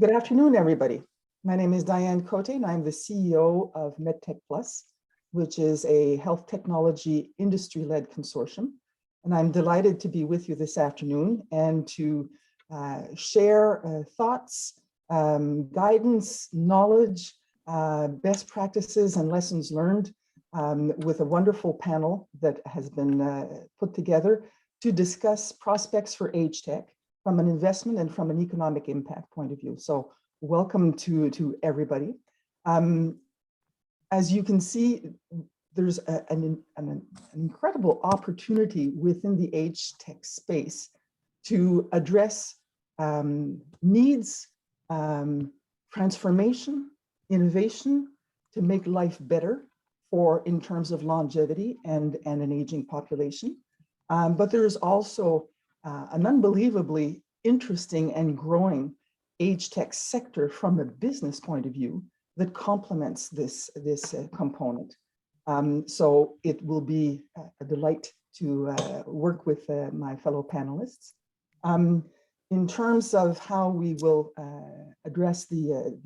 Good afternoon, everybody. My name is Diane Cote, and I'm the CEO of MedTech Plus, which is a health technology industry-led consortium. And I'm delighted to be with you this afternoon and to share thoughts, guidance, knowledge, best practices, and lessons learned with a wonderful panel that has been put together to discuss prospects for AgeTech from an investment and from an economic impact point of view. So welcome to everybody. As you can see, there's an incredible opportunity within the AgeTech space to address needs, transformation, innovation to make life better in terms of longevity and an aging population. But there is also an unbelievably interesting and growing AgeTech sector from a business point of view that complements this component. So it will be a delight to work with my fellow panelists. In terms of how we will address the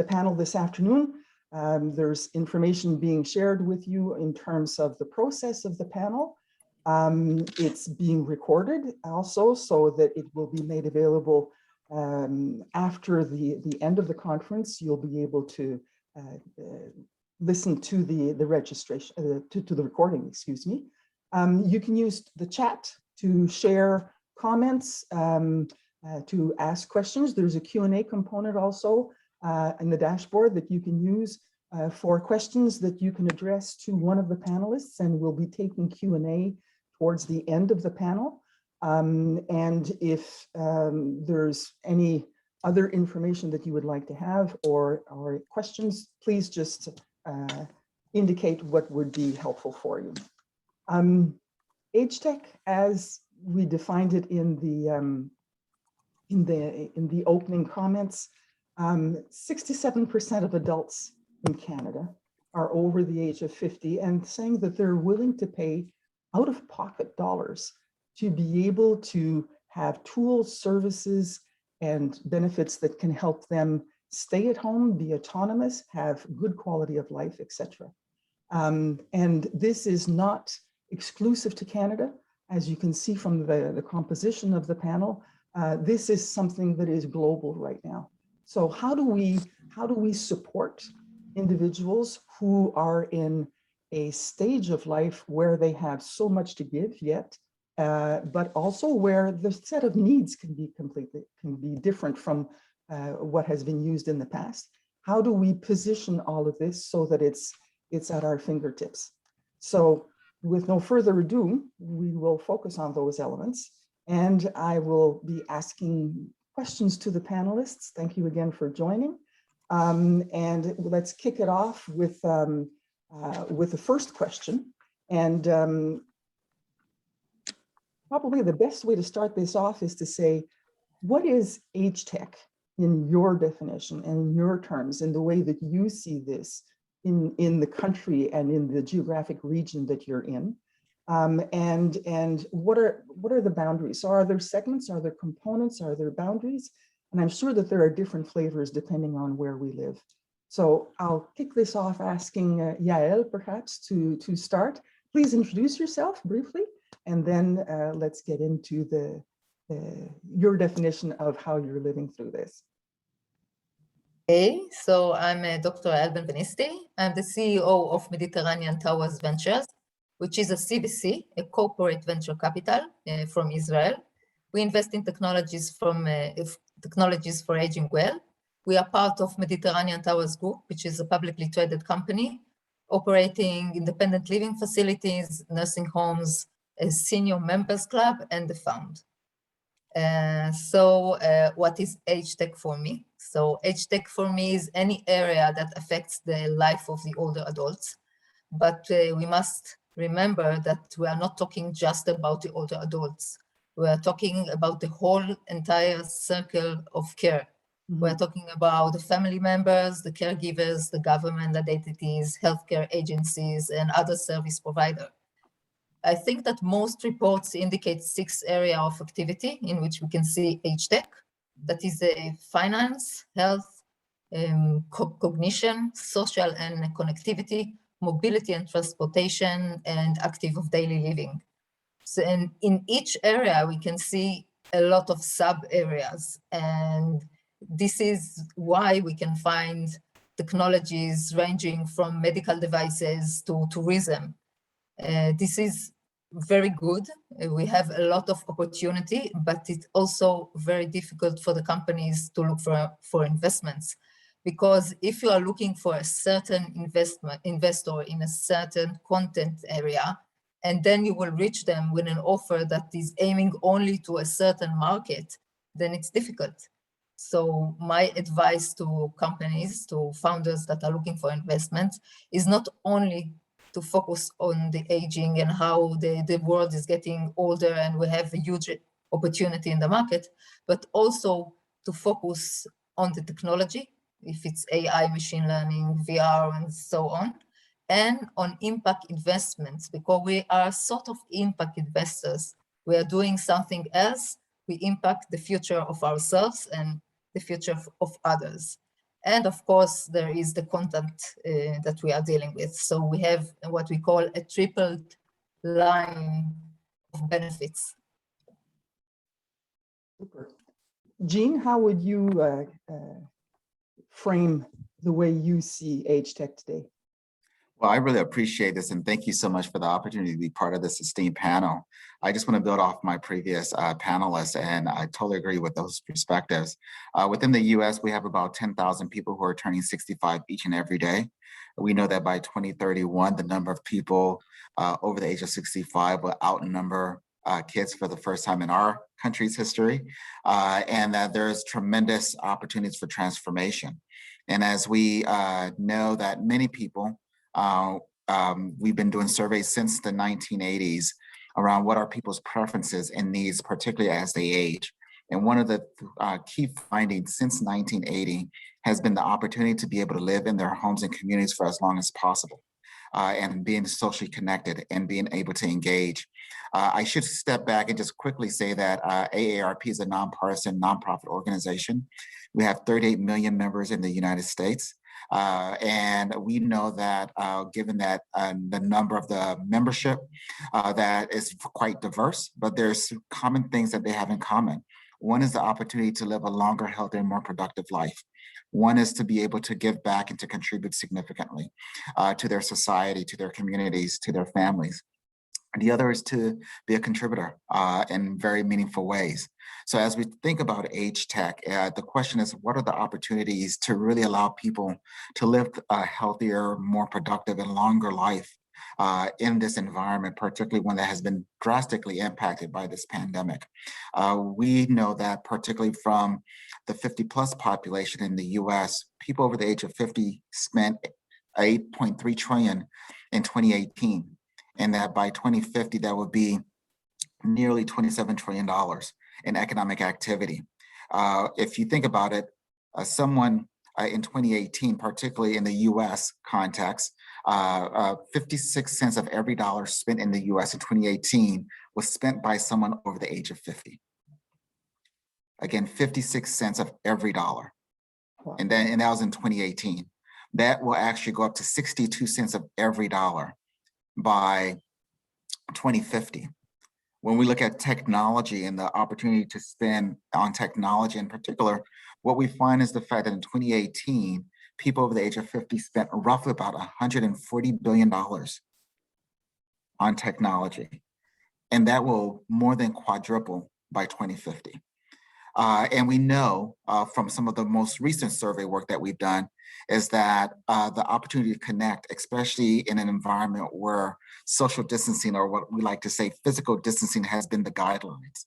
panel this afternoon, there's information being shared with you in terms of the process of the panel. It's being recorded also so that it will be made available after the end of the conference. You'll be able to listen to the registration, to the recording, excuse me. You can use the chat to share comments, to ask questions. There's a Q&A component also in the dashboard that you can use for questions that you can address to one of the panelists, and we'll be taking Q&A towards the end of the panel. And if there's any other information that you would like to have or questions, please just indicate what would be helpful for you. AgeTech, as we defined it in the opening comments, 67% of adults in Canada are over the age of 50 and saying that they're willing to pay out-of-pocket dollars to be able to have tools, services, and benefits that can help them stay at home, be autonomous, have good quality of life, etc. And this is not exclusive to Canada. As you can see from the composition of the panel, this is something that is global right now. So how do we support individuals who are in a stage of life where they have so much to give yet, but also where the set of needs can be different from what has been used in the past? How do we position all of this so that it's at our fingertips? So with no further ado, we will focus on those elements, and I will be asking questions to the panelists. Thank you again for joining. And let's kick it off with the first question. And probably the best way to start this off is to say, what is AgeTech in your definition and in your terms, in the way that you see this in the country and in the geographic region that you're in? And what are the boundaries? So are there segments, are there components, are there boundaries? And I'm sure that there are different flavors depending on where we live. So I'll kick this off asking Yael perhaps to start. Please introduce yourself briefly, and then let's get into your definition of how you're living through this. Okay, so I'm Dr. Yael Ben-Venisti. I'm the CEO of Mediterranean Towers Ventures, which is a CVC, a corporate venture capital from Israel. We invest in technologies for aging well. We are part of Mediterranean Towers Group, which is a publicly traded company operating independent living facilities, nursing homes, a senior members club, and a fund. So what is AgeTech for me? So AgeTech for me is any area that affects the life of the older adults. But we must remember that we are not talking just about the older adults. We are talking about the whole entire circle of care. Mm-hmm. We're talking about the family members, the caregivers, the government entities, healthcare agencies, and other service providers. I think that most reports indicate 6 areas of activity in which we can see AgeTech. that is finance, health, cognition, social and connectivity, mobility and transportation, and active of daily living. So, and in each area, we can see a lot of sub-areas. And this is why we can find technologies ranging from medical devices to tourism. This is very good. We have a lot of opportunity, but it's also very difficult for the companies to look for investments. Because if you are looking for a certain investor in a certain content area, and then you will reach them with an offer that is aiming only to a certain market, then it's difficult. So my advice to companies, to founders that are looking for investments, is not only to focus on the aging and how the world is getting older and we have a huge opportunity in the market, but also to focus on the technology, if it's AI, machine learning, VR, and so on, and on impact investments, because we are sort of impact investors. We are doing something else. We impact the future of ourselves and the future of others. And of course, there is the content that we are dealing with. So we have what we call a triple line of benefits. Super. Jean, how would you frame the way you see AgeTech today? Well, I really appreciate this, and thank you so much for the opportunity to be part of this esteemed panel. I just want to build off my previous panelists, and I totally agree with those perspectives. Within the US, we have about 10,000 people who are turning 65 each and every day. We know that by 2031, the number of people over the age of 65 will outnumber kids for the first time in our country's history, and that there's tremendous opportunities for transformation. And as we know that many people, we've been doing surveys since the 1980s around what are people's preferences and needs, particularly as they age. And one of the key findings since 1980 has been the opportunity to be able to live in their homes and communities for as long as possible, and being socially connected and being able to engage. I should step back and just quickly say that AARP is a nonpartisan nonprofit organization. We have 38 million members in the United States. And we know that given that the number of the membership that is quite diverse, but there's common things that they have in common. One is the opportunity to live a longer, healthier, more productive life. One is to be able to give back and to contribute significantly to their society, to their communities, to their families. The other is to be a contributor in very meaningful ways. So as we think about AgeTech, the question is, what are the opportunities to really allow people to live a healthier, more productive, and longer life in this environment, particularly one that has been drastically impacted by this pandemic? We know that particularly from the 50+ population in the US, people over the age of 50 spent $8.3 trillion in 2018. And that by 2050, that would be nearly $27 trillion in economic activity. If you think about it, someone in 2018, particularly in the US context, 56 cents of every dollar spent in the US in 2018 was spent by someone over the age of 50. Again, 56 cents of every dollar. Wow. And that was in 2018. That will actually go up to 62 cents of every dollar by 2050. When we look at technology and the opportunity to spend on technology in particular, what we find is the fact that in 2018, people over the age of 50 spent roughly about $140 billion on technology. And that will more than quadruple by 2050. And we know from some of the most recent survey work that we've done is that the opportunity to connect, especially in an environment where social distancing, or what we like to say physical distancing, has been the guidelines,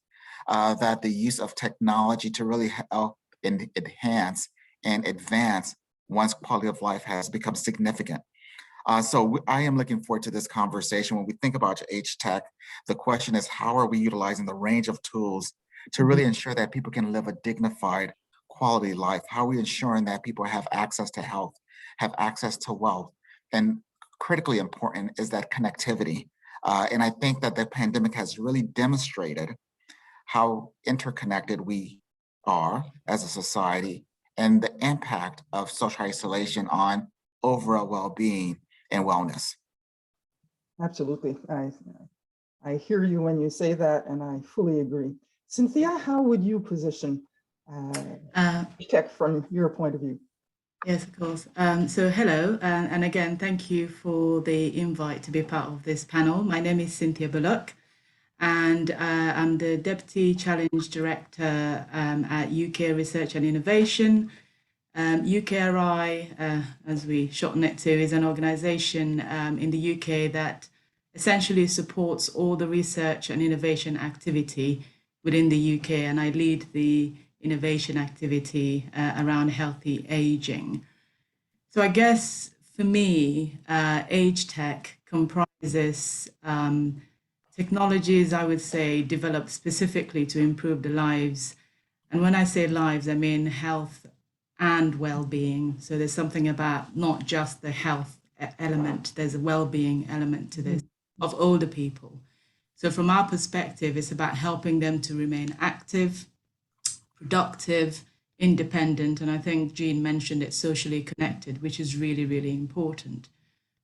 that the use of technology to really help and enhance and advance one's quality of life has become significant. So I am looking forward to this conversation. When we think about AgeTech, the question is, how are we utilizing the range of tools to really ensure that people can live a dignified quality life? How are we ensuring that people have access to health, have access to wealth? And critically important is that connectivity. And I think that the pandemic has really demonstrated how interconnected we are as a society and the impact of social isolation on overall well-being and wellness. Absolutely. I hear you when you say that, and I fully agree. Cynthia, how would you position tech from your point of view? Yes, of course. So hello, and again, thank you for the invite to be part of this panel. My name is Cynthia Bullock, and I'm the Deputy Challenge Director at UK Research and Innovation. UKRI, as we shorten it to, is an organisation in the UK that essentially supports all the research and innovation activity within the UK, and I lead the innovation activity around healthy aging. So I guess for me, AgeTech comprises technologies, I would say, developed specifically to improve the lives. And when I say lives, I mean health and well-being. So there's something about not just the health element, there's a well-being element to this of older people. So from our perspective, it's about helping them to remain active, productive, independent, and I think Jean mentioned it, socially connected, which is really, really important.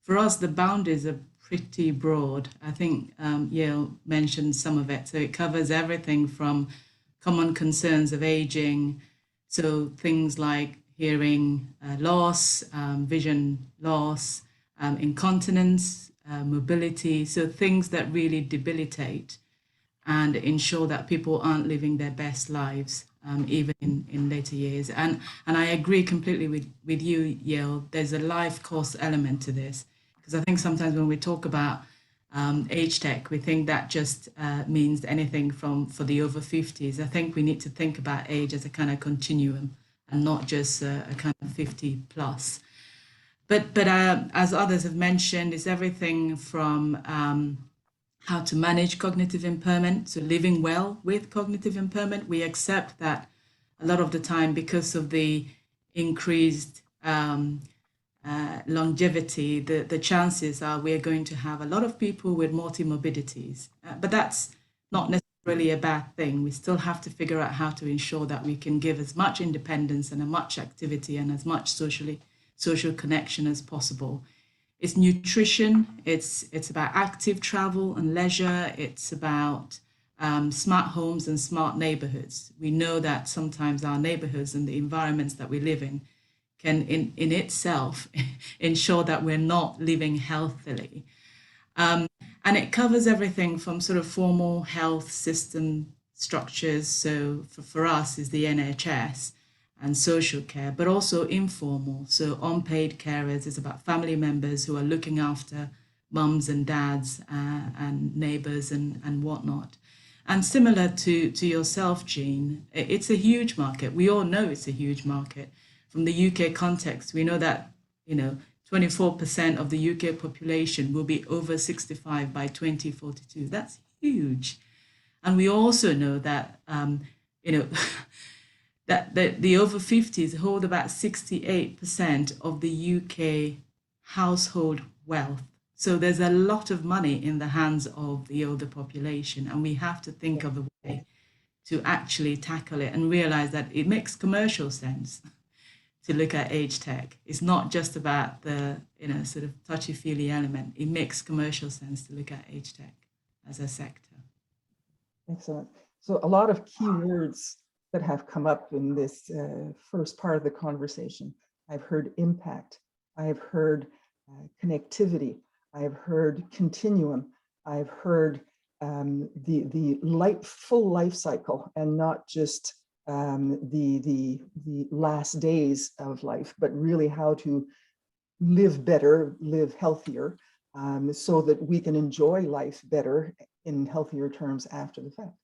For us, the boundaries are pretty broad. I think Yale mentioned some of it. So it covers everything from common concerns of aging, so things like hearing loss, vision loss, incontinence, mobility, so things that really debilitate and ensure that people aren't living their best lives, even in later years. And I agree completely with you, Yale. There's a life course element to this, because I think sometimes when we talk about AgeTech, we think that just means anything for the over 50s. I think we need to think about age as a kind of continuum and not just a kind of 50 plus. But as others have mentioned, it's everything from how to manage cognitive impairment, so living well with cognitive impairment. We accept that a lot of the time, because of the increased longevity, the chances are we're going to have a lot of people with multi-morbidities. But that's not necessarily a bad thing. We still have to figure out how to ensure that we can give as much independence and as much activity and as much social connection as possible. It's nutrition, it's about active travel and leisure, it's about smart homes and smart neighborhoods. We know that sometimes our neighborhoods and the environments that we live in can in itself ensure that we're not living healthily. And it covers everything from sort of formal health system structures, so for us is the NHS, and social care, but also informal. So unpaid carers is about family members who are looking after mums and dads and neighbors and whatnot. And similar to yourself, Jean, it's a huge market. We all know it's a huge market. From the UK context, we know that 24% of the UK population will be over 65 by 2042. That's huge. And we also know that that the over 50s hold about 68% of the UK household wealth. So there's a lot of money in the hands of the older population, and we have to think of a way to actually tackle it and realize that it makes commercial sense to look at AgeTech. It's not just about the sort of touchy-feely element. It makes commercial sense to look at AgeTech as a sector. Excellent. So a lot of key words that have come up in this first part of the conversation. I've heard impact, I've heard connectivity, I've heard continuum, I've heard the full life cycle, and not just the last days of life, but really how to live better, live healthier, so that we can enjoy life better in healthier terms after the fact.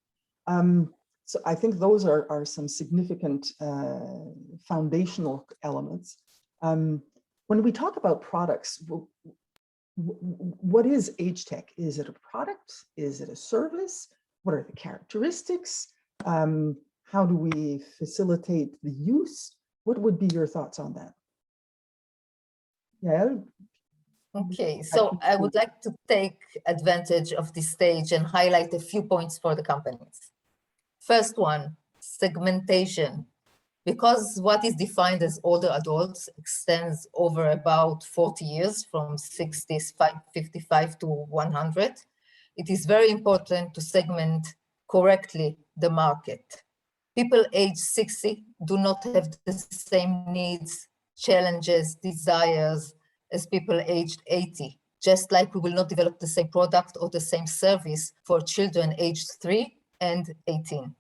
So I think those are some significant foundational elements. When we talk about products, what is AgeTech? Is it a product? Is it a service? What are the characteristics? How do we facilitate the use? What would be your thoughts on that? Yeah. Okay, so I would like to take advantage of this stage and highlight a few points for the companies. First one, Segmentation. Because what is defined as older adults extends over about 40 years, from 55 to 100, it is very important to segment correctly the market. People age 60 do not have the same needs, challenges, desires as people aged 80, just like we will not develop the same product or the same service for children aged 3 and 18.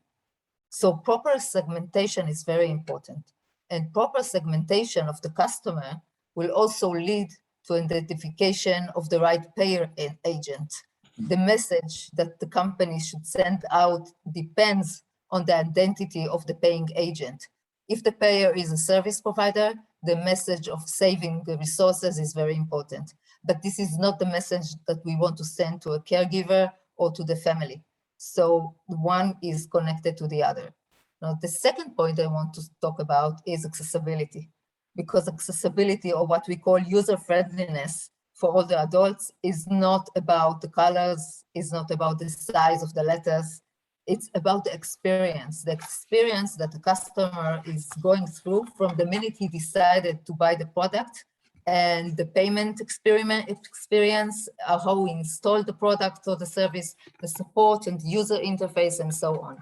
So proper segmentation is very important. And proper segmentation of the customer will also lead to identification of the right payer agent. The message that the company should send out depends on the identity of the paying agent. If the payer is a service provider, the message of saving the resources is very important. But this is not the message that we want to send to a caregiver or to the family. So one is connected to the other. Now, the second point I want to talk about is accessibility, because accessibility, or what we call user-friendliness for older adults, is not about the colors, is not about the size of the letters. It's about the experience that the customer is going through from the minute he decided to buy the product, and the payment experience, how we install the product or the service, the support and user interface, and so on.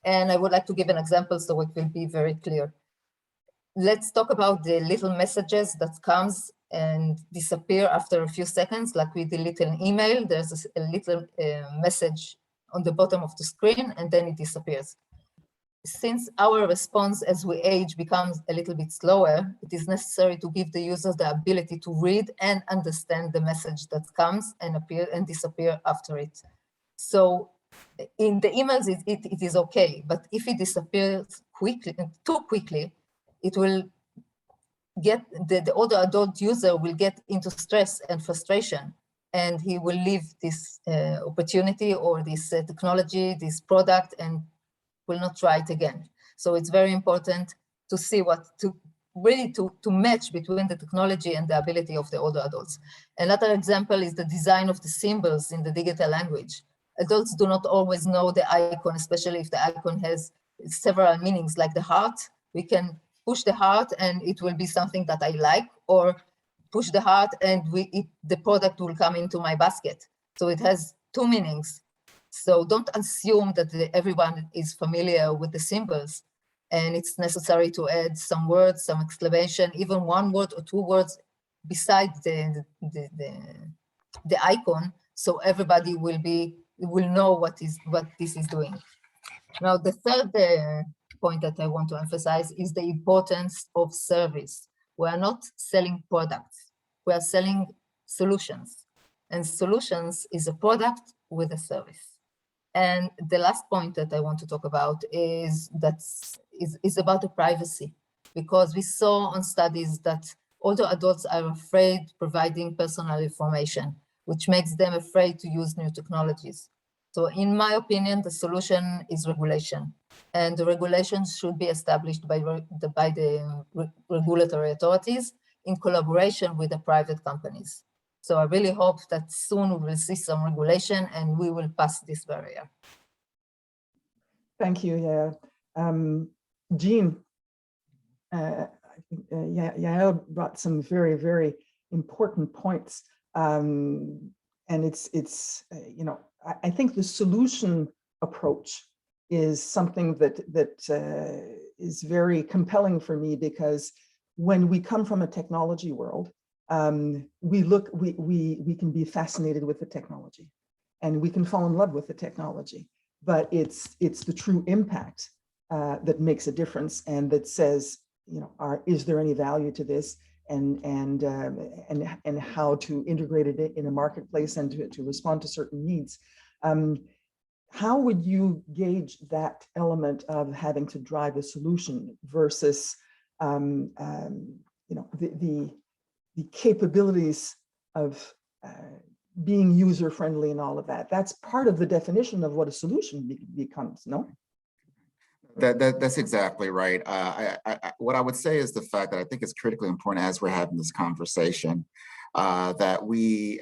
And I would like to give an example so it will be very clear. Let's talk about the little messages that comes and disappear after a few seconds, like we delete an email, there's a little message on the bottom of the screen, and then it disappears. Since our response as we age becomes a little bit slower, it is necessary to give the user the ability to read and understand the message that comes and appear and disappear after it. So in the emails, it is okay, but if it disappears quickly, too quickly, it will get, the older adult user will get into stress and frustration, and he will leave this opportunity or this technology, this product, and will not try it again. So it's very important to see to match between the technology and the ability of the older adults. Another example is the design of the symbols in the digital language. Adults do not always know the icon, especially if the icon has several meanings, like the heart. We can push the heart and it will be something that I like, or push the heart and the product will come into my basket. So it has two meanings. So don't assume that everyone is familiar with the symbols, and it's necessary to add some words, some exclamation, even one word or two words beside the icon, so everybody will know what this is doing. Now, the third point that I want to emphasize is the importance of service. We are not selling products, we are selling solutions, and solutions is a product with a service. And the last point that I want to talk about is about the privacy, because we saw on studies that older adults are afraid providing personal information, which makes them afraid to use new technologies. So in my opinion, the solution is regulation, and the regulations should be established by the regulatory authorities in collaboration with the private companies. So I really hope that soon we will see some regulation and we will pass this barrier. Thank you, Yael. Jean, I think Yael brought some very, very important points. And it's you know, I think the solution approach is something that is very compelling for me, because when we come from a technology world, we can be fascinated with the technology and we can fall in love with the technology, but it's the true impact that makes a difference, and that says, you know, is there any value to this, and how to integrate it in a marketplace and to respond to certain needs. How would you gauge that element of having to drive a solution versus you know, the capabilities of being user-friendly and all of that? That's part of the definition of what a solution becomes, no? That's exactly right. What I would say is the fact that I think it's critically important as we're having this conversation, that we,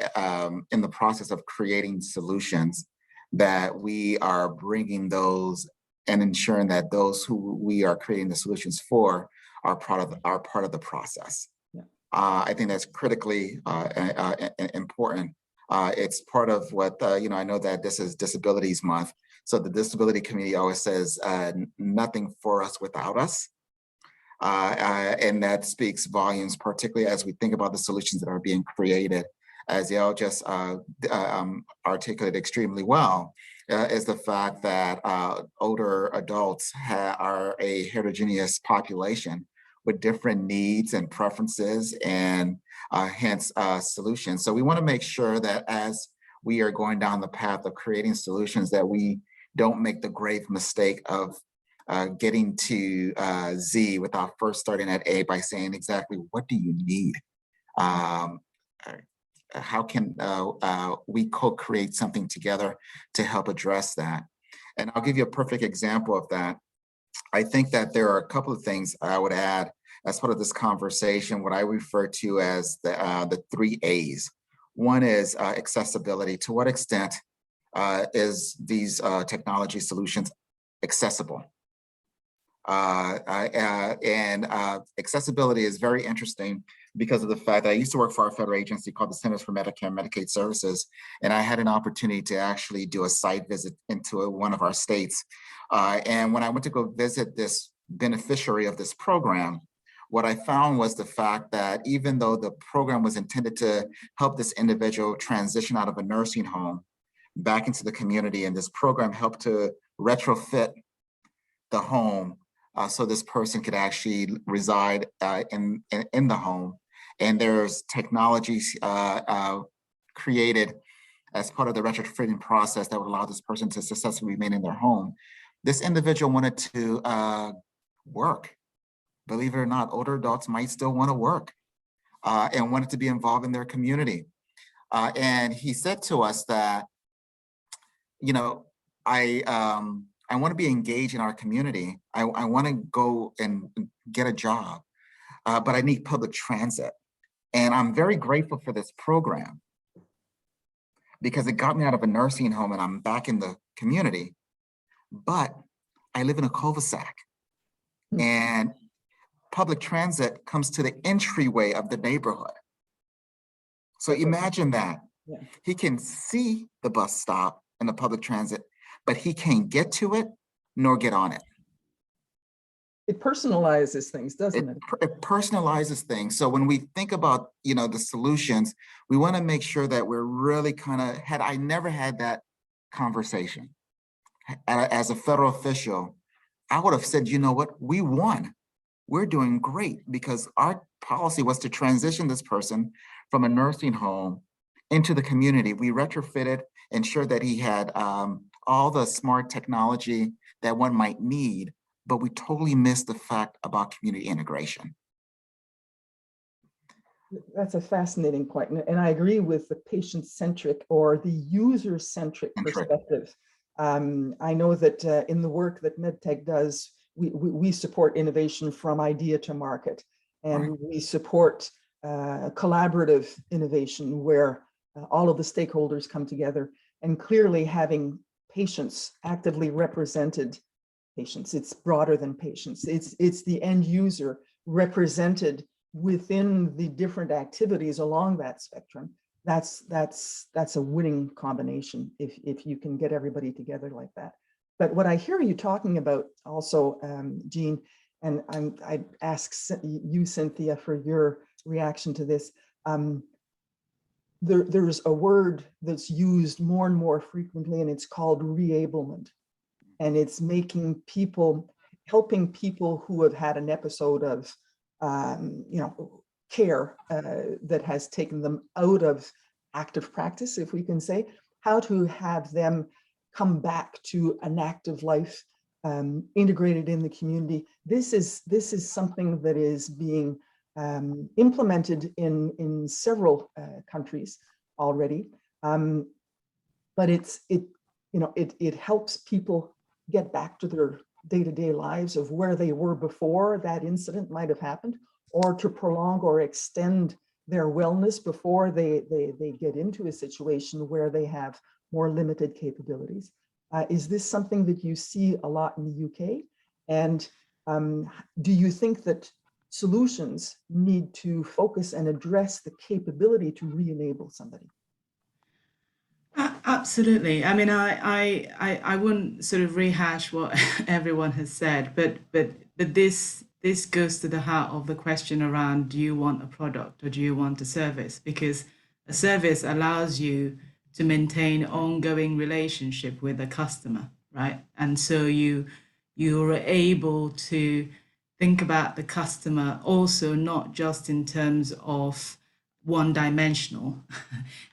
in the process of creating solutions, that we are bringing those and ensuring that those who we are creating the solutions for are part of the process. Yeah. I think that's critically important. It's part of what, I know that this is Disabilities Month. So the disability community always says, nothing for us without us. And that speaks volumes, particularly as we think about the solutions that are being created. As Yael just articulated extremely well, is the fact that older adults are a heterogeneous population with different needs and preferences and hence solutions. So we want to make sure that as we are going down the path of creating solutions, that we don't make the grave mistake of getting to Z without first starting at A by saying exactly what do you need? How can we co-create something together to help address that? And I'll give you a perfect example of that. I think that there are a couple of things I would add as part of this conversation, what I refer to as the 3 A's. One is accessibility. To what extent is these technology solutions accessible? Accessibility is very interesting because of the fact that I used to work for our federal agency called the Centers for Medicare and Medicaid Services, and I had an opportunity to actually do a site visit into one of our states. And when I went to go visit this beneficiary of this program, what I found was the fact that even though the program was intended to help this individual transition out of a nursing home back into the community, and this program helped to retrofit the home so this person could actually reside in the home. And there's technologies created as part of the retrofitting process that would allow this person to successfully remain in their home. This individual wanted to work. Believe it or not, older adults might still want to work and wanted to be involved in their community. And he said to us that, I want to be engaged in our community. I want to go and get a job, but I need public transit. And I'm very grateful for this program because it got me out of a nursing home and I'm back in the community, but I live in a cul-de-sac and public transit comes to the entryway of the neighborhood. So imagine that. Yeah. He can see the bus stop and the public transit, but he can't get to it nor get on it. It personalizes things, doesn't it? It personalizes things. So when we think about, the solutions, we want to make sure that we're really I never had that conversation. As a federal official, I would have said, you know what, we won. We're doing great because our policy was to transition this person from a nursing home into the community. We retrofitted, ensured that he had all the smart technology that one might need, but we totally missed the fact about community integration. That's a fascinating point. And I agree with the patient-centric or the user-centric perspective. I know that in the work that MedTech does, we support innovation from idea to market, and right. We support collaborative innovation where all of the stakeholders come together, and clearly having patients actively represented. Patients, it's broader than patients. It's the end user represented within the different activities along that spectrum. That's a winning combination if you can get everybody together like that. But what I hear you talking about also, Jean, and I'd ask you, Cynthia, for your reaction to this. There's a word that's used more and more frequently, and it's called reablement. And it's making people, helping people who have had an episode of, care that has taken them out of active practice, if we can say, how to have them come back to an active life, integrated in the community. This is something that is being implemented in several countries already, but it helps people get back to their day-to-day lives of where they were before that incident might have happened, or to prolong or extend their wellness before they get into a situation where they have more limited capabilities. Is this something that you see a lot in the UK? And do you think that solutions need to focus and address the capability to re-enable somebody? Absolutely. I mean, I wouldn't sort of rehash what everyone has said, but this goes to the heart of the question around, do you want a product or do you want a service? Because a service allows you to maintain ongoing relationship with a customer, right? And so you're able to think about the customer also not just in terms of one dimensional.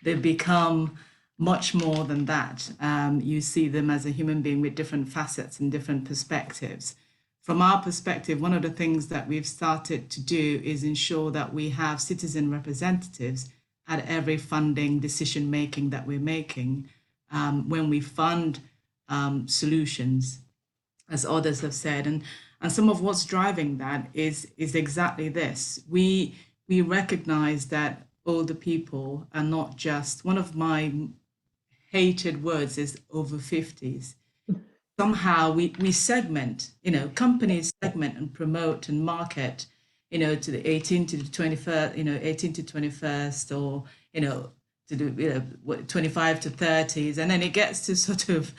They become much more than that. You see them as a human being with different facets and different perspectives. From our perspective, one of the things that we've started to do is ensure that we have citizen representatives at every funding decision making that we're making. When we fund solutions, as others have said, and some of what's driving that is exactly this. We recognize that older people are not just, one of my hated words is over 50s. Somehow we segment, companies segment and promote and market, to the 18 to the 21st, 18 to 21st, or, to the 25 to 30s. And then it gets to sort of,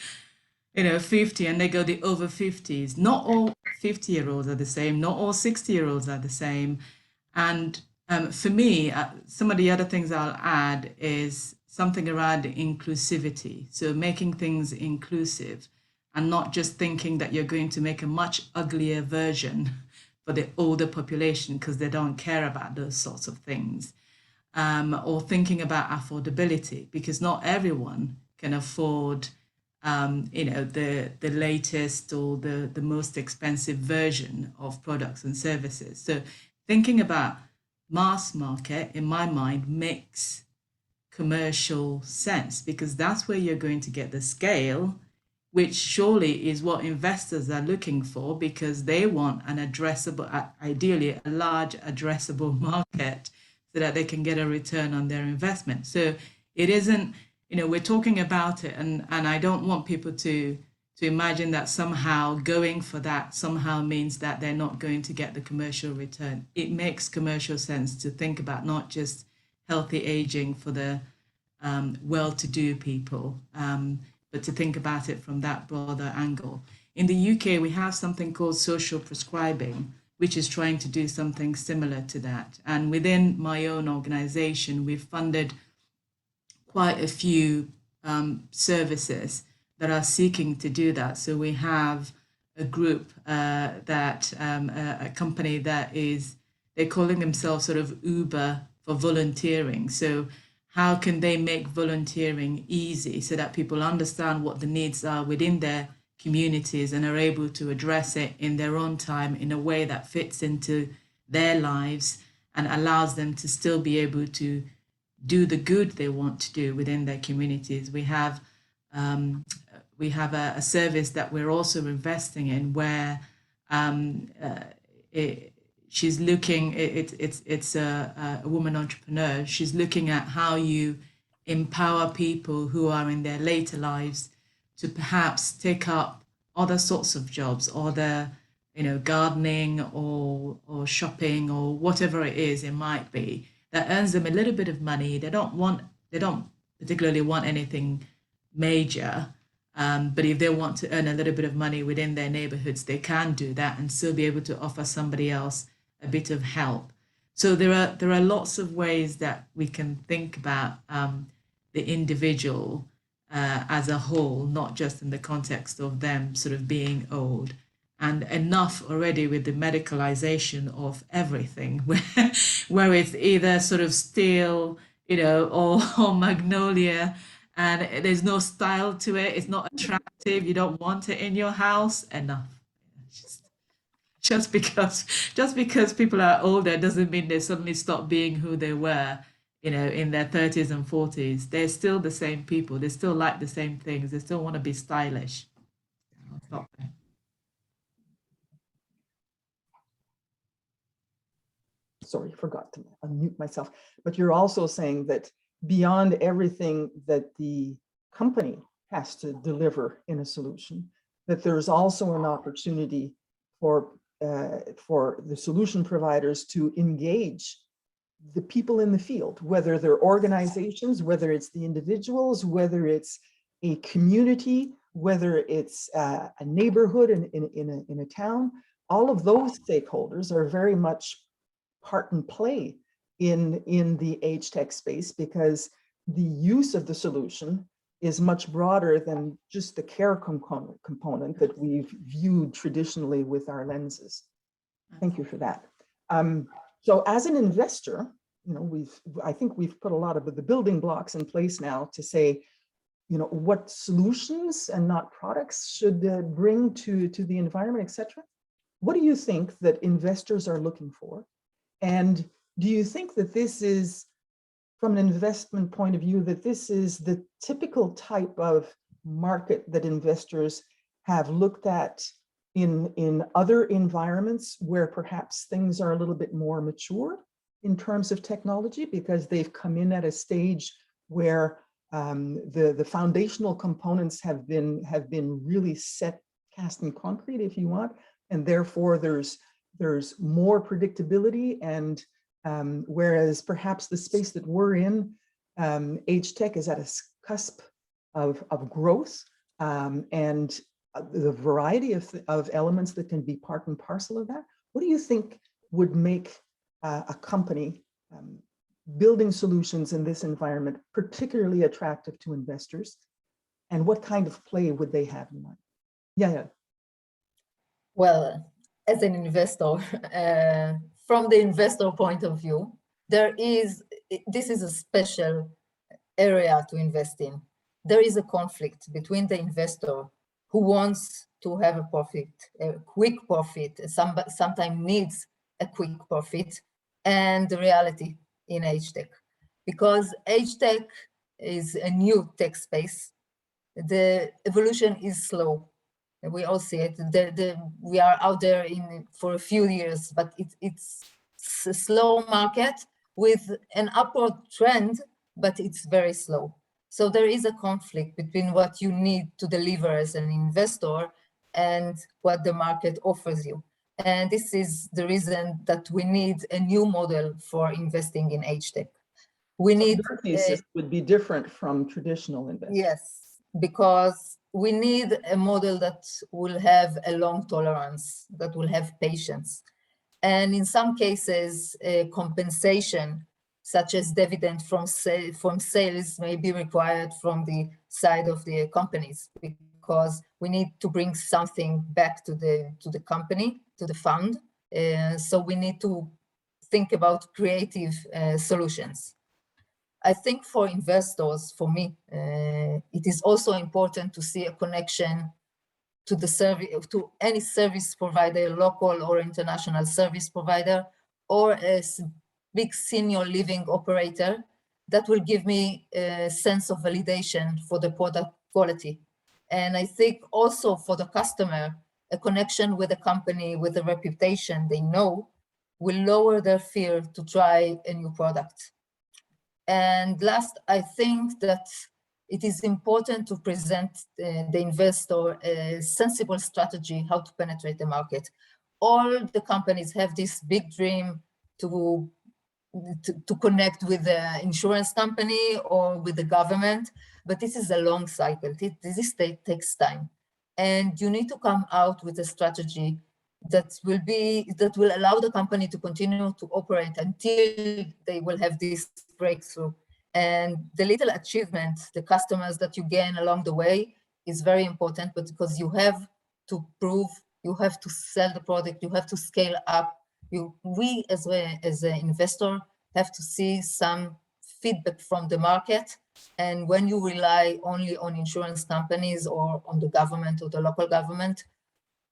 50 and they go the over 50s. Not all 50-year-olds are the same. Not all 60-year-olds are the same. And for me, some of the other things I'll add is something around inclusivity. So making things inclusive and not just thinking that you're going to make a much uglier version for the older population because they don't care about those sorts of things. Or thinking about affordability, because not everyone can afford the latest or the most expensive version of products and services. So thinking about mass market, in my mind, makes commercial sense, because that's where you're going to get the scale, which surely is what investors are looking for, because they want an addressable, ideally a large addressable market, so that they can get a return on their investment. So it isn't, we're talking about it, and I don't want people to imagine that somehow going for that somehow means that they're not going to get the commercial return. It makes commercial sense to think about not just healthy aging for the well-to-do people, but to think about it from that broader angle. In the UK, we have something called social prescribing, which is trying to do something similar to that. And within my own organization, we've funded quite a few services that are seeking to do that. So we have a group a company that is, they're calling themselves sort of Uber for volunteering. So how can they make volunteering easy so that people understand what the needs are within their communities and are able to address it in their own time in a way that fits into their lives and allows them to still be able to do the good they want to do within their communities. We have a service that we're also investing in where she's looking, it's a woman entrepreneur. She's looking at how you empower people who are in their later lives to perhaps take up other sorts of jobs, or the, gardening or shopping or whatever it is it might be, that earns them a little bit of money. They don't particularly want anything major, but if they want to earn a little bit of money within their neighborhoods, they can do that and still be able to offer somebody else a bit of help. So there are lots of ways that we can think about the individual as a whole, not just in the context of them sort of being old. And enough already with the medicalization of everything, where it's either sort of steel, or magnolia, and there's no style to it. It's not attractive. You don't want it in your house. Enough. Just because people are older doesn't mean they suddenly stop being who they were, in their 30s and 40s. They're still the same people. They still like the same things. They still want to be stylish. I'll stop there. Sorry, forgot to unmute myself. But you're also saying that beyond everything that the company has to deliver in a solution, that there's also an opportunity for the solution providers to engage the people in the field, whether they're organizations, whether it's the individuals, whether it's a community, whether it's a neighborhood in a town. All of those stakeholders are very much part and play in the AgeTech space, because the use of the solution is much broader than just the care component that we've viewed traditionally with our lenses. Thank you for that. So as an investor, you know, I think we've put a lot of the building blocks in place now to say, you know, what solutions and not products should bring to the environment, etc. What do you think that investors are looking for? And do you think that this is, from an investment point of view, that this is the typical type of market that investors have looked at in other environments where perhaps things are a little bit more mature in terms of technology, because they've come in at a stage where the foundational components have been really cast in concrete, if you want, and therefore there's more predictability, and whereas perhaps the space that we're in, AgeTech, is at a cusp of growth, and the variety of elements that can be part and parcel of that. What do you think would make a company building solutions in this environment particularly attractive to investors, and what kind of play would they have in mind? Yeah. Well, as an investor, from the investor point of view, this is a special area to invest in. There is a conflict between the investor who wants to have a profit, a quick profit, sometimes needs a quick profit, and the reality in AgeTech. Because AgeTech is a new tech space, the evolution is slow. We all see it. We are out there for a few years, but it's a slow market with an upward trend, but it's very slow. So there is a conflict between what you need to deliver as an investor and what the market offers you. And this is the reason that we need a new model for investing in AgeTech. Your thesis would be different from traditional investors. Yes, because we need a model that will have a long tolerance, that will have patience. And in some cases, compensation, such as dividend from sales, may be required from the side of the companies, because we need to bring something back to the company, to the fund. So we need to think about creative solutions. I think for investors, for me, it is also important to see a connection to the service, to any service provider, local or international service provider, or a big senior living operator that will give me a sense of validation for the product quality. And I think also for the customer, a connection with a company with a reputation they know will lower their fear to try a new product. And last, I think that it is important to present the investor a sensible strategy how to penetrate the market. All the companies have this big dream to connect with the insurance company or with the government, but this is a long cycle. This takes time. And you need to come out with a strategy that will allow the company to continue to operate until they will have this breakthrough. And the little achievement, the customers that you gain along the way is very important, but because you have to prove, you have to sell the product, you have to scale up. We as an investor have to see some feedback from the market. And when you rely only on insurance companies or on the government or the local government,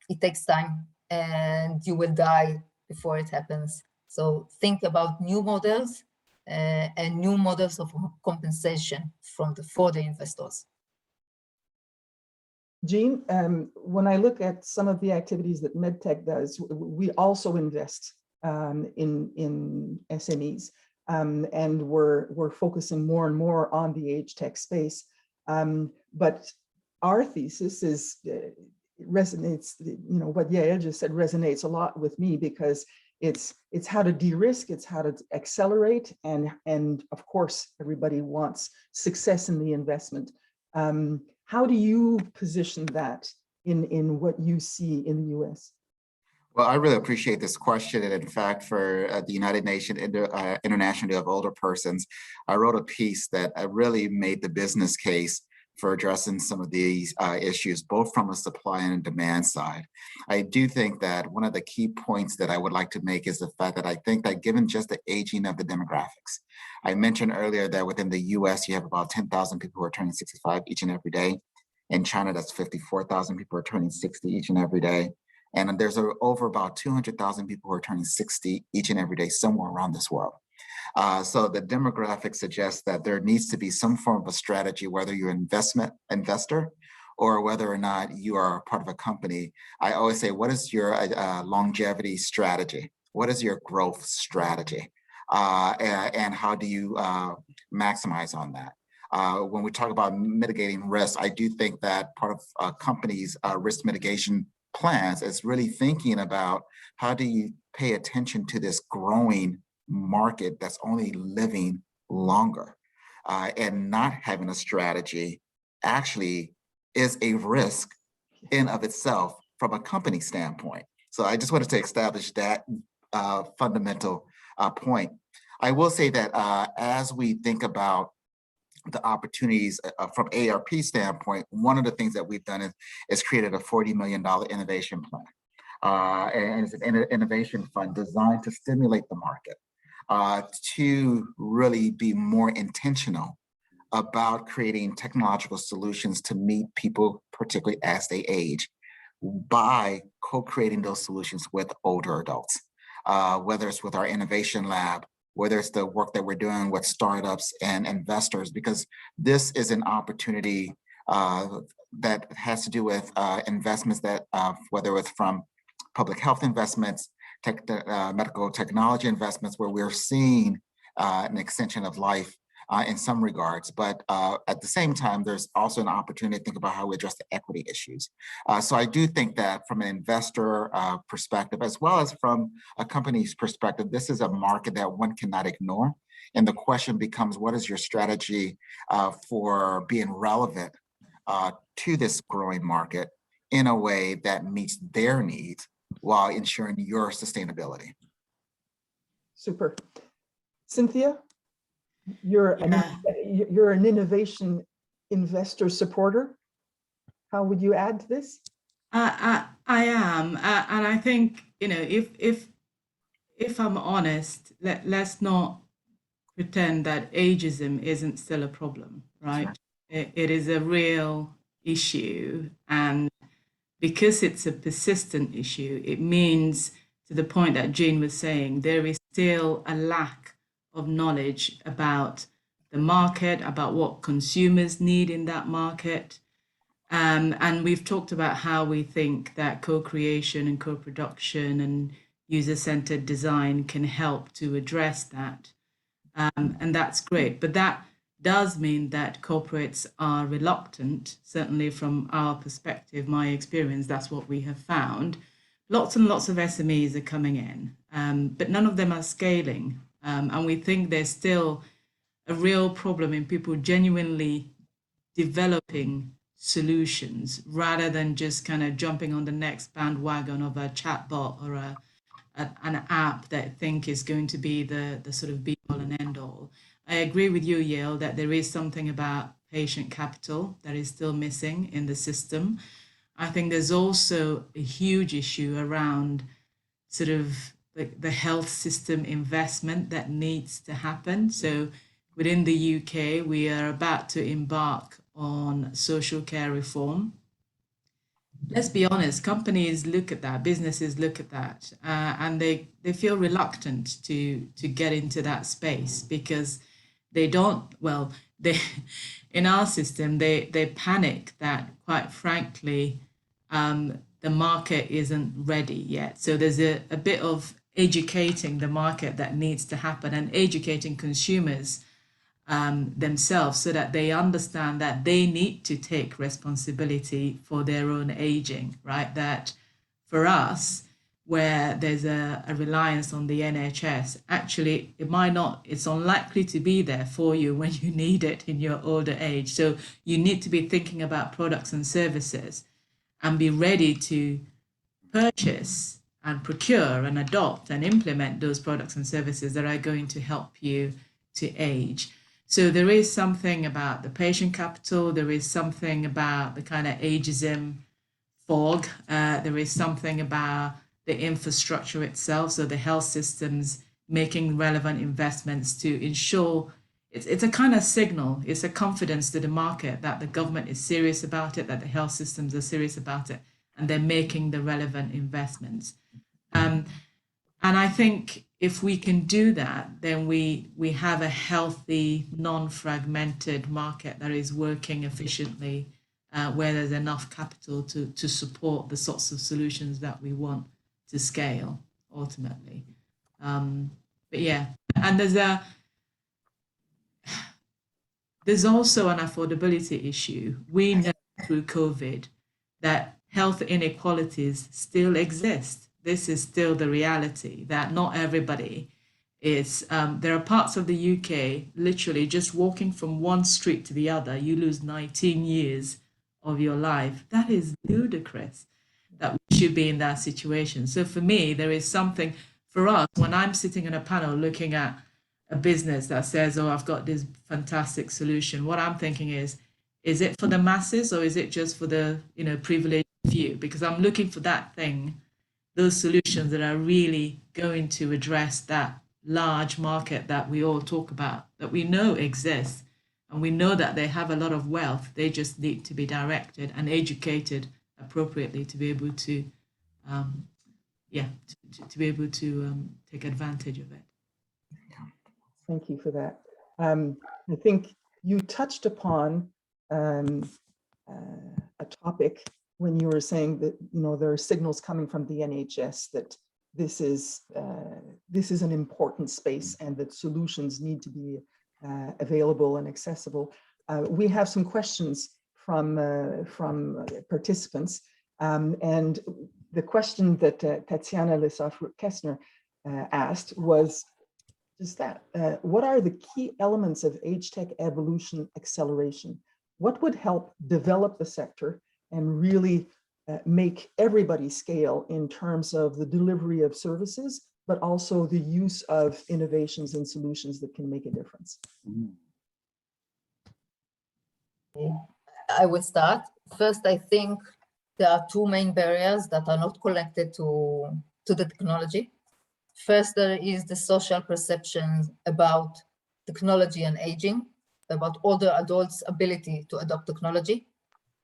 it takes time and you will die before it happens. So think about new models and new models of compensation for the investors. Jean, when I look at some of the activities that MedTech does, we also invest in SMEs, and we're focusing more and more on the AgeTech space. But our thesis is, it resonates, what Yael just said resonates a lot with me, because it's how to de-risk, it's how to accelerate, and of course, everybody wants success in the investment. How do you position that in what you see in the US? Well, I really appreciate this question. And in fact, for the United Nations International Day of Older Persons, I wrote a piece that really made the business case for addressing some of these issues, both from a supply and a demand side. I do think that one of the key points that I would like to make is the fact that I think that given just the aging of the demographics, I mentioned earlier that within the US, you have about 10,000 people who are turning 65 each and every day. In China, that's 54,000 people are turning 60 each and every day. And there's over about 200,000 people who are turning 60 each and every day somewhere around this world. So the demographics suggests that there needs to be some form of a strategy, whether you're an investor or whether or not you are part of a company. I always say, what is your longevity strategy? What is your growth strategy? And how do you maximize on that? When we talk about mitigating risk, I do think that part of a company's risk mitigation plans is really thinking about how do you pay attention to this growing market that's only living longer, and not having a strategy actually is a risk in of itself from a company standpoint. So I just wanted to establish that fundamental point. I will say that as we think about the opportunities from ARP standpoint, one of the things that we've done is created a $40 million innovation plan. And it's an innovation fund designed to stimulate the market, to really be more intentional about creating technological solutions to meet people, particularly as they age, by co-creating those solutions with older adults, whether it's with our innovation lab, whether it's the work that we're doing with startups and investors, because this is an opportunity that has to do with investments that, whether it's from public health investments, medical technology investments, where we're seeing an extension of life in some regards. But at the same time, there's also an opportunity to think about how we address the equity issues. So I do think that from an investor perspective, as well as from a company's perspective, this is a market that one cannot ignore. And the question becomes, what is your strategy for being relevant to this growing market in a way that meets their needs while ensuring your sustainability? Super. Cynthia, you're an innovation investor supporter. How would you add to this? I am, and I think, if I'm honest, let's not pretend that ageism isn't still a problem, right? Sure. It is a real issue, and because it's a persistent issue, it means, to the point that Jane was saying, there is still a lack of knowledge about the market, about what consumers need in that market. And we've talked about how we think that co-creation and co-production and user-centered design can help to address that. And that's great. But that does mean that corporates are reluctant, certainly from our perspective, my experience, that's what we have found. Lots and lots of SMEs are coming in, but none of them are scaling. And we think there's still a real problem in people genuinely developing solutions rather than just kind of jumping on the next bandwagon of a chatbot or an app that I think is going to be the sort of be all and end all. I agree with you, Yael, that there is something about patient capital that is still missing in the system. I think there's also a huge issue around sort of the health system investment that needs to happen. So within the UK, we are about to embark on social care reform. Let's be honest, companies look at that, businesses look at that, and they feel reluctant to get into that space because they don't, well, they in our system, they panic that, quite frankly, the market isn't ready yet. So there's a bit of educating the market that needs to happen and educating consumers themselves, so that they understand that they need to take responsibility for their own aging, right? That for us, where there's a reliance on the NHS, actually it's unlikely to be there for you when you need it in your older age. So you need to be thinking about products and services and be ready to purchase and procure and adopt and implement those products and services that are going to help you to age. So there is something about the patient capital, there is something about the kind of ageism fog, there is something about the infrastructure itself, so the health systems making relevant investments to ensure it's a kind of signal, it's a confidence to the market that the government is serious about it, that the health systems are serious about it, and they're making the relevant investments. And I think if we can do that, then we have a healthy, non-fragmented market that is working efficiently, where there's enough capital to support the sorts of solutions that we want to scale ultimately. But yeah, and there's also an affordability issue. We know through COVID that health inequalities still exist. This is still the reality, that not everybody is, there are parts of the UK, literally just walking from one street to the other, you lose 19 years of your life. That is ludicrous that we should be in that situation. So for me, there is something, for us, when I'm sitting on a panel looking at a business that says, oh, I've got this fantastic solution, what I'm thinking is it for the masses or is it just for the privileged few? Because I'm looking for that thing, those solutions that are really going to address that large market that we all talk about, that we know exists, and we know that they have a lot of wealth. They just need to be directed and educated appropriately to be able to, to be able to take advantage of it. Thank you for that. I think you touched upon a topic when you were saying that there are signals coming from the NHS that this is an important space and that solutions need to be available and accessible. We have some questions from participants, and the question that Tatiana Lissoff-Kessner asked was just that. What are the key elements of AgeTech evolution acceleration? What would help develop the sector and really make everybody scale in terms of the delivery of services, but also the use of innovations and solutions that can make a difference? I will start. First, I think there are two main barriers that are not connected to the technology. First, there is the social perception about technology and aging, about older adults' ability to adopt technology.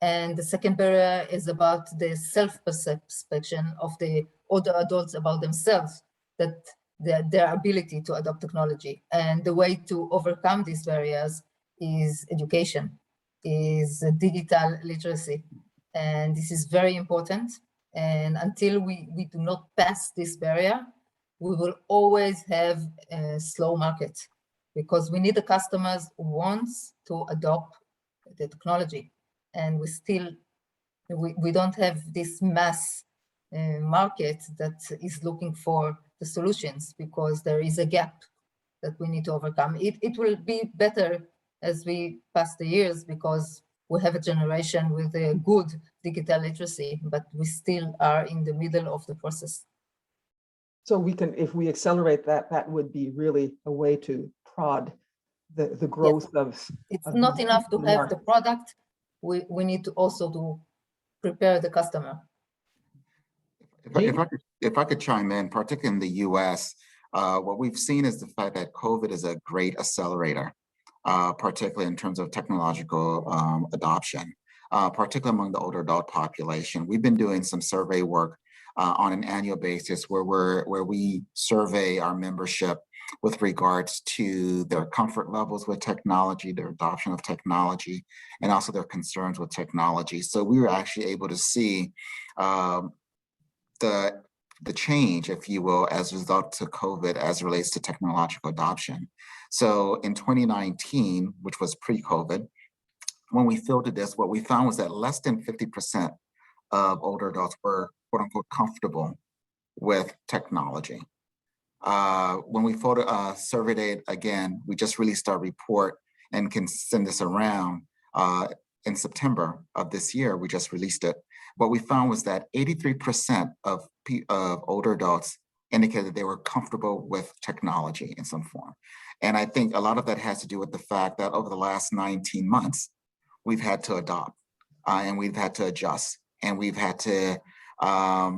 And the second barrier is about the self-perception of the older adults about themselves, that their ability to adopt technology. And the way to overcome these barriers is education, is digital literacy. And this is very important. And until we do not pass this barrier, we will always have a slow market, because we need the customers who want to adopt the technology. And we don't have this mass market that is looking for the solutions, because there is a gap that we need to overcome. It will be better as we pass the years, because we have a generation with a good digital literacy, but we still are in the middle of the process. So we can, if we accelerate that, that would be really a way to prod the growth of. It's not enough to have the product. We need to also to prepare the customer. If I could chime in, particularly in the US, what we've seen is the fact that COVID is a great accelerator, particularly in terms of technological adoption, particularly among the older adult population. We've been doing some survey work on an annual basis where we survey our membership with regards to their comfort levels with technology, their adoption of technology, and also their concerns with technology. So we were actually able to see the the change, if you will, as a result to COVID as it relates to technological adoption. So in 2019, which was pre-COVID, when we filtered this, what we found was that less than 50% of older adults were quote unquote comfortable with technology. When we surveyed it again, we just released our report and can send this around in September of this year. We just released it. What we found was that 83% of older adults indicated they were comfortable with technology in some form. And I think a lot of that has to do with the fact that over the last 19 months, we've had to adopt and we've had to adjust and we've had to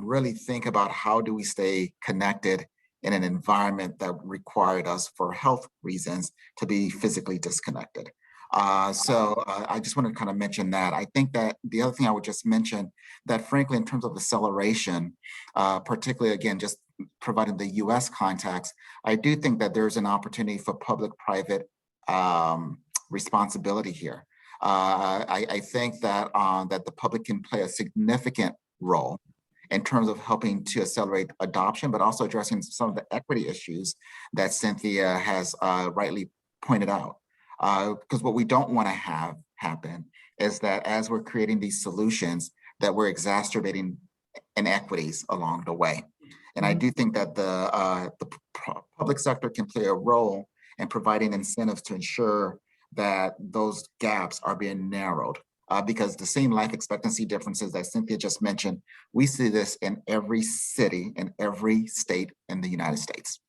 really think about how do we stay connected in an environment that required us for health reasons to be physically disconnected. So I just want to kind of mention that. I think that the other thing I would just mention that frankly, in terms of acceleration, particularly again, just providing the US context, I do think that there's an opportunity for public-private responsibility here. I think that, that the public can play a significant role in terms of helping to accelerate adoption, but also addressing some of the equity issues that Cynthia has rightly pointed out. Because what we don't want to have happen is that as we're creating these solutions, that we're exacerbating inequities along the way. And I do think that the public sector can play a role in providing incentives to ensure that those gaps are being narrowed. Because the same life expectancy differences that Cynthia just mentioned, we see this in every city, in every state in the United States.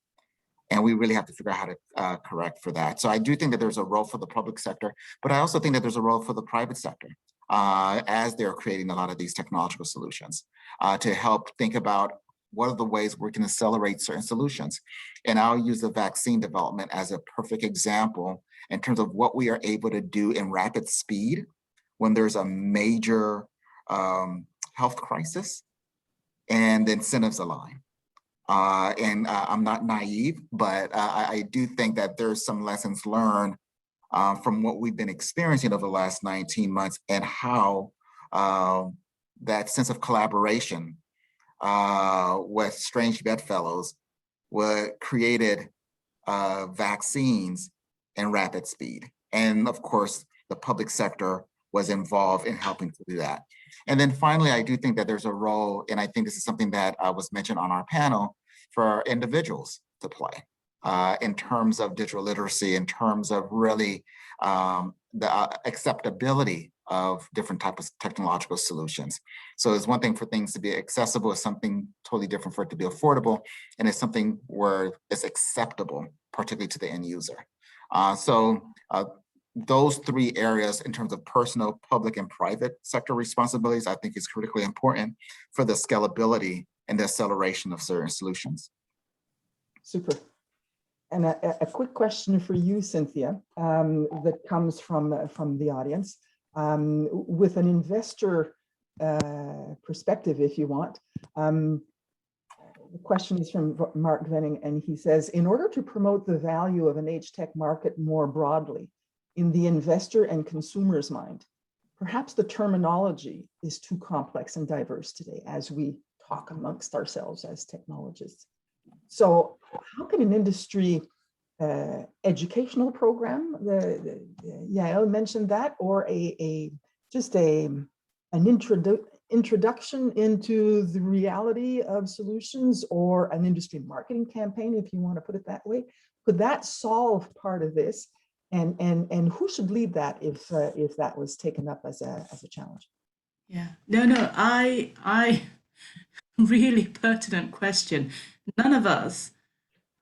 And we really have to figure out how to correct for that. So I do think that there's a role for the public sector, but I also think that there's a role for the private sector as they're creating a lot of these technological solutions to help think about what are the ways we can accelerate certain solutions. And I'll use the vaccine development as a perfect example in terms of what we are able to do in rapid speed when there's a major health crisis and the incentives align. I'm not naive, but I do think that there's some lessons learned from what we've been experiencing over the last 19 months and how that sense of collaboration with strange bedfellows created vaccines in rapid speed. And of course, the public sector was involved in helping to do that. And then finally, I do think that there's a role, and I think this is something that was mentioned on our panel, for individuals to play in terms of digital literacy, in terms of really the acceptability of different types of technological solutions. So it's one thing for things to be accessible, it's something totally different for it to be affordable, and it's something where it's acceptable, particularly to the end user. Those three areas in terms of personal, public, and private sector responsibilities, I think is critically important for the scalability and the acceleration of certain solutions. Super. And a quick question for you, Cynthia, that comes from the audience. With an investor perspective, if you want. The question is from Mark Venning, and he says, in order to promote the value of an AgeTech market more broadly, in the investor and consumer's mind, perhaps the terminology is too complex and diverse today as we talk amongst ourselves as technologists. So how can an industry educational program, Yael mentioned that, or just an introduction into the reality of solutions, or an industry marketing campaign, if you want to put it that way, could that solve part of this? And who should lead that if that was taken up as a challenge? Yeah, no, I really pertinent question. None of us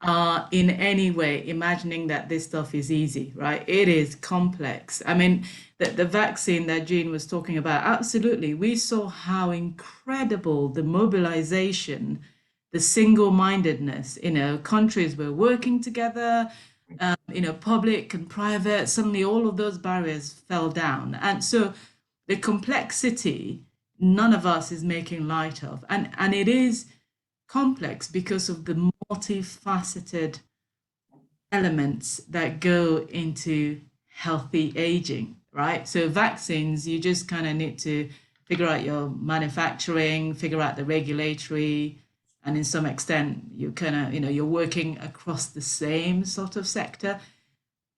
are in any way imagining that this stuff is easy, right? It is complex. I mean, the vaccine that Jean was talking about, absolutely. We saw how incredible the mobilization, the single-mindedness, countries were working together, public and private, suddenly all of those barriers fell down. And so the complexity, none of us is making light of. And it is complex because of the multifaceted elements that go into healthy aging, right? So vaccines, you just kind of need to figure out your manufacturing, figure out the regulatory and in some extent, you kind of, you're working across the same sort of sector.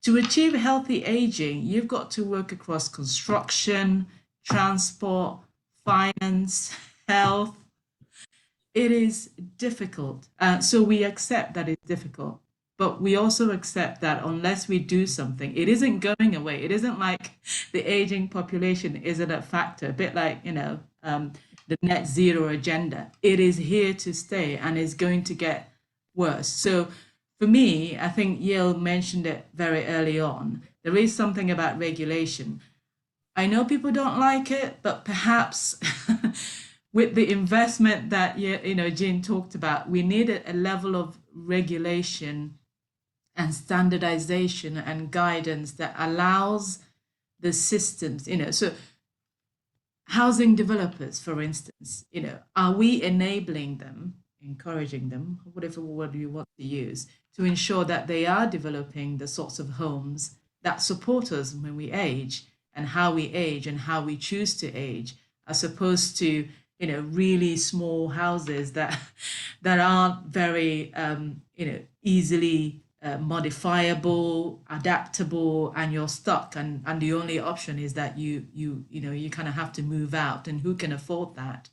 To achieve healthy aging, you've got to work across construction, transport, finance, health. It is difficult. So we accept that it's difficult, but we also accept that unless we do something, it isn't going away. It isn't like the aging population isn't a factor, a bit like, the net zero agenda. It is here to stay and is going to get worse. So for me, I think Yale mentioned it very early on. There is something about regulation. I know people don't like it, but perhaps with the investment that Jean talked about, we need a level of regulation and standardization and guidance that allows the systems, so housing developers, for instance, are we enabling them, encouraging them, whatever word you want to use, to ensure that they are developing the sorts of homes that support us when we age and how we age and how we choose to age, as opposed to, really small houses that aren't very, easily modifiable, adaptable, and you're stuck, and the only option is that you kind of have to move out, and who can afford that?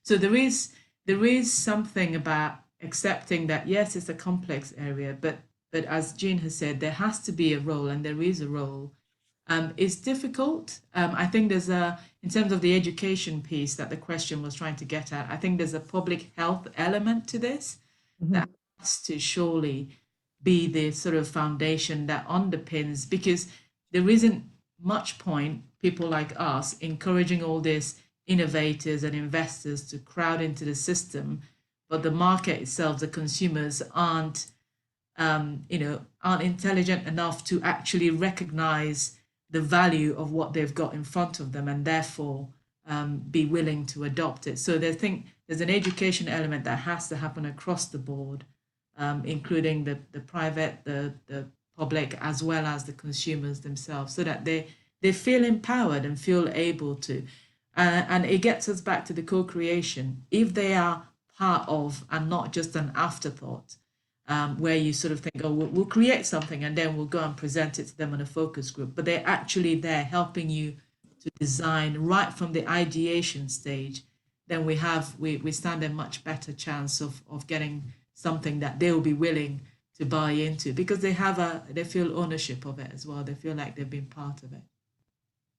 So there is something about accepting that, yes, it's a complex area, but as Jean has said, there has to be a role, and there is a role. It's difficult. I think there's in terms of the education piece that the question was trying to get at, I think there's a public health element to this that has to surely be the sort of foundation that underpins, because there isn't much point, people like us, encouraging all these innovators and investors to crowd into the system, but the market itself, the consumers aren't intelligent enough to actually recognize the value of what they've got in front of them, and therefore be willing to adopt it. So they think there's an education element that has to happen across the board, including the private, the public, as well as the consumers themselves, so that they feel empowered and feel able to. And it gets us back to the co-creation. If they are part of and not just an afterthought, where you sort of think, oh, we'll create something and then we'll go and present it to them in a focus group, but they're actually there helping you to design right from the ideation stage, then we stand a much better chance of getting something that they will be willing to buy into, because they feel ownership of it as well. They feel like they've been part of it.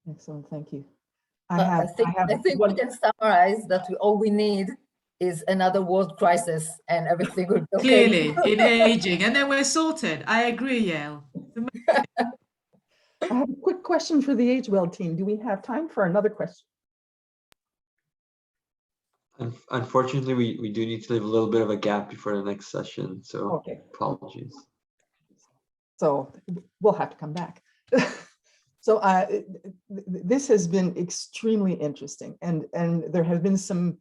Excellent, thank you. I think we can summarize that all we need is another world crisis and everything will be okay. Clearly, in aging, and then we're sorted. I agree, Yale. I have a quick question for the AgeWell team. Do we have time for another question? Unfortunately, we do need to leave a little bit of a gap before the next session, so okay. Apologies. So we'll have to come back. So this has been extremely interesting, and there have been some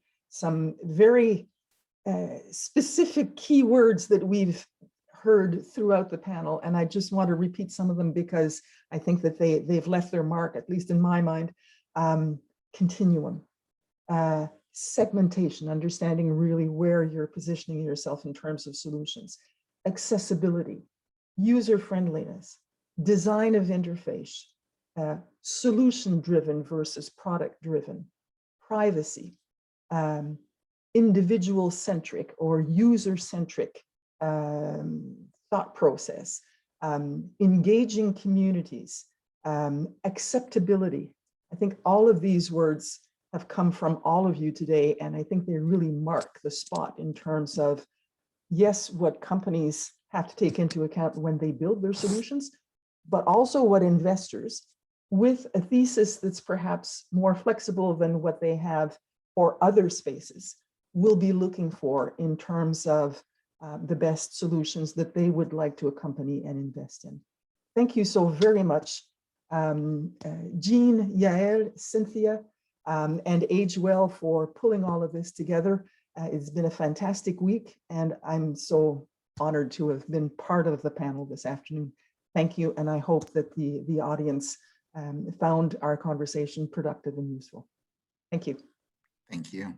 very specific keywords that we've heard throughout the panel, and I just want to repeat some of them because I think that they've left their mark, at least in my mind. Continuum, segmentation, understanding really where you're positioning yourself in terms of solutions, accessibility, user friendliness, design of interface, solution-driven versus product-driven, privacy, individual-centric or user-centric thought process, engaging communities, acceptability. I think all of these words have come from all of you today, and I think they really mark the spot in terms of, yes, what companies have to take into account when they build their solutions, but also what investors, with a thesis that's perhaps more flexible than what they have for other spaces, will be looking for in terms of the best solutions that they would like to accompany and invest in. Thank you so very much, Jean, Yael, Cynthia, and AgeWell for pulling all of this together. It's been a fantastic week, and I'm so honored to have been part of the panel this afternoon. Thank you, and I hope that the audience found our conversation productive and useful. Thank you. Thank you.